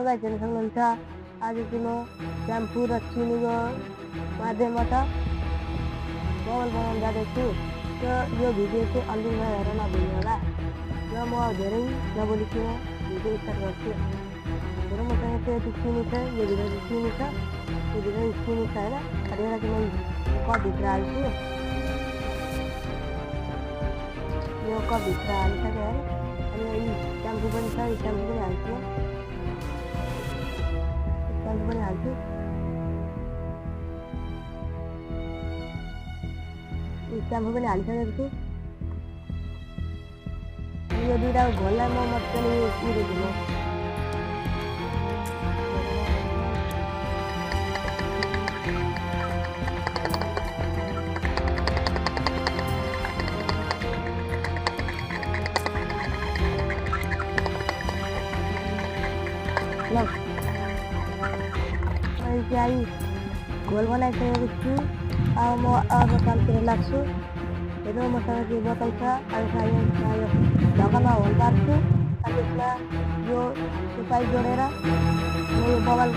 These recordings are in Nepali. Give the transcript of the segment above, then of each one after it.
गाइस हेर्न सक्नुहुन्छ आज चाहिँ म स्याम्पू र चिनीको माध्यमबाट बबल बनाउन जाँदैछु र यो भिडियो चाहिँ अन्तिममा हेरेर नभुल्नु होला र म धेरै नबोलिकन भिडियो स्टार्ट गर्छु। र मसँग चाहिँ यति चिनी छ, यो भिडियो चाहिँ चिनी छ, यो भिडियो चिनी छ होइन। यसलाई चाहिँ म कपभित्र हाल्छु, यो कपभित्र हालिसकेँ है। अनि यो स्याम्पू पनि छ, यो स्याम्पू पनि हाल्छु, स्याम्पू पनि हाल्छु। स्याम्पू पनि हालिसकेको छु। अनि यो दुईटाको घोललाई म मजाले उडेदिनु ल। मैले चाहिँ घोल बनाइसकेको छु। अब म अर्को कामतिर लाग्छु। हेर्नु मसँग चाहिँ बोतल छ, अनि यो ढक्कनमा होल पार्छु। अनि त्यसमा यो पाइप जोडेर म यो बबल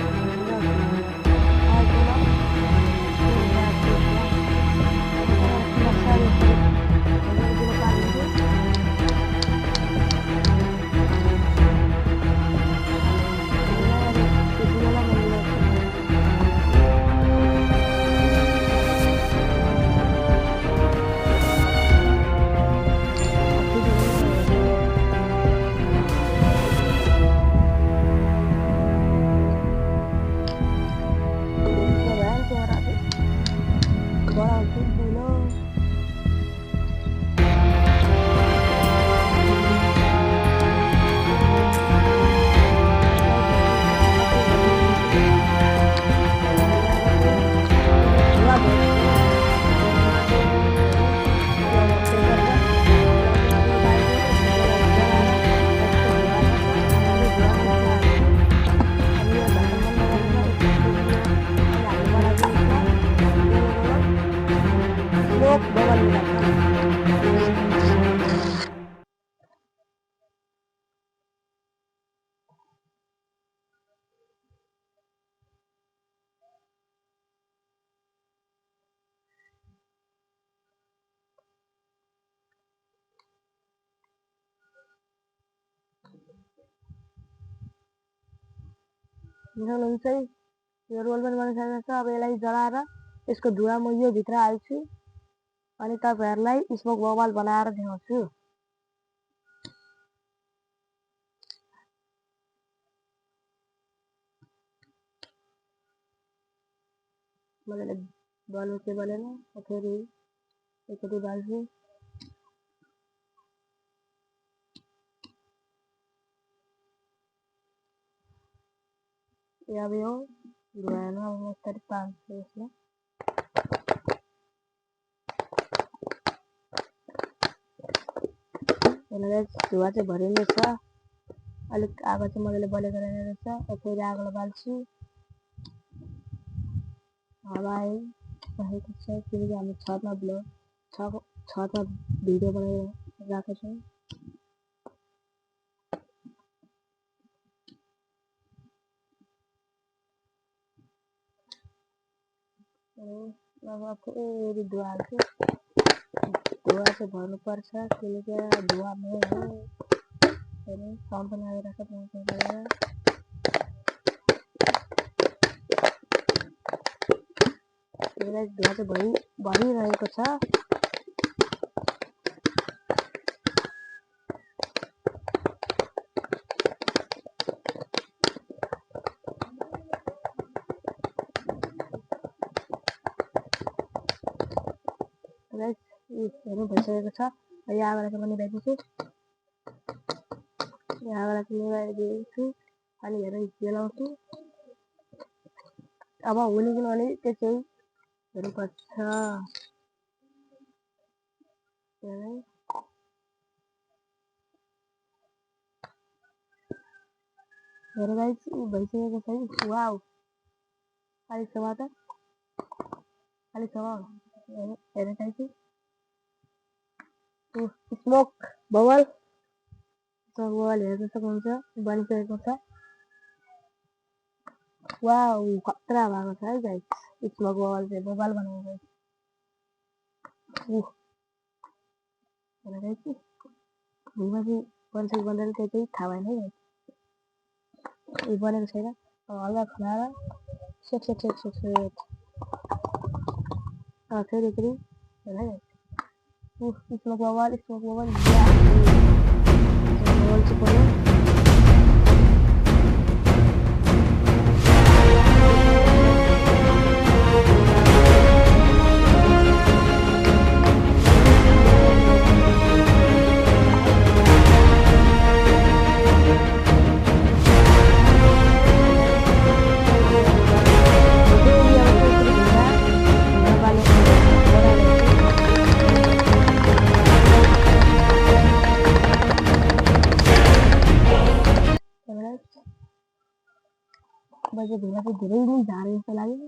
हुन्छ। यो रोल पनि बनिसकेको छ। अब यसलाई जलाएर यसको धुवा म यो भित्र हाल्छु अनि तपाईँहरूलाई स्मोक बबल बनाएर देखाउँछु। मजाले बल्नु चाहिँ बलेन, फेरि एकचोटि बाल्छु। अब यो धुवाएन, अब म यस्तरी पार्छु यसमा। यसलाई धुवा चाहिँ भरिँदैछ, अलिक आगो चाहिँ मजाले बलेको रहेछ। फेरि आगोलाई बाल्छु। हावा आइरहेको छ किनकि हामी छतमा भिडियो बनाइरहेको छौँ। अब फेरि धुवा हाल्छु। धुवा चाहिँ भर्नुपर्छ किनकि धुवा मेन हो। फेरि पनि आइरहेको छ। धुवा चाहिँ भरिरहेको छ। हेर्नु भइसकेको छ। यो आगोलाई चाहिँ म निभाइदिन्छु, यो आगोलाई चाहिँ निभाइदिन्छु अनि हेर्नु जलाउँछु। अब हुने कि नहुने त्यो चाहिँ हेर्नुपर्छ। हेर गाइस भइसकेको छ। वाउ, अलिकसम्म त हेर गाइस स्मोक बबल हेर्न सक्नुहुन्छ, बनिसकेको छ। वाउ खतरा भएको छ है गाइस यसमा बवाल चाहिँ बवाल बनाउनु गाइस गाइस भुइँमा चाहिँ बन्छ कि बन्दैन त्यो चाहिँ थाहा भएन है गाइस यो बनेको छैन अब हल्का खनाएर सेक सेक सेक सेक सेक फेरि फेरि हेर्नु है स्मोक बवाल बवाल चाहिँ पऱ्यो बजे धुवा चाहिँ धेरै नै झारे जस्तो लाग्यो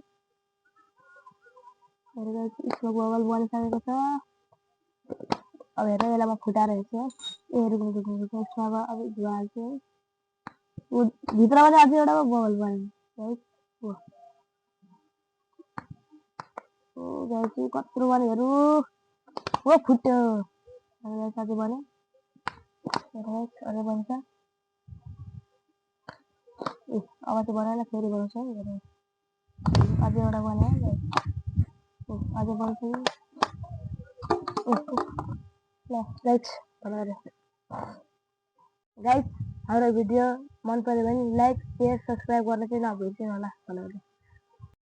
स्मोक बबल बनिसकेको छ अब हेर यसलाई म फुटाएर हेर्छु है यसमा अब धुवा हाल्छु है भित्रमा चाहिँ अझै एउटा बबल बन्यो है कत्रो बन्यो हेरौँ हो फुट्यो साथी बन्यो अझै बन्छ अब चाहिँ बनाएर फेरि बनाउँछ है अझै एउटा बनायो अझै बन्छ ल गाइस बनाएर गाइस हाम्रो भिडियो मन पऱ्यो भने लाइक शेयर सब्सक्राइब गर्न चाहिँ नबिर्सिनु होला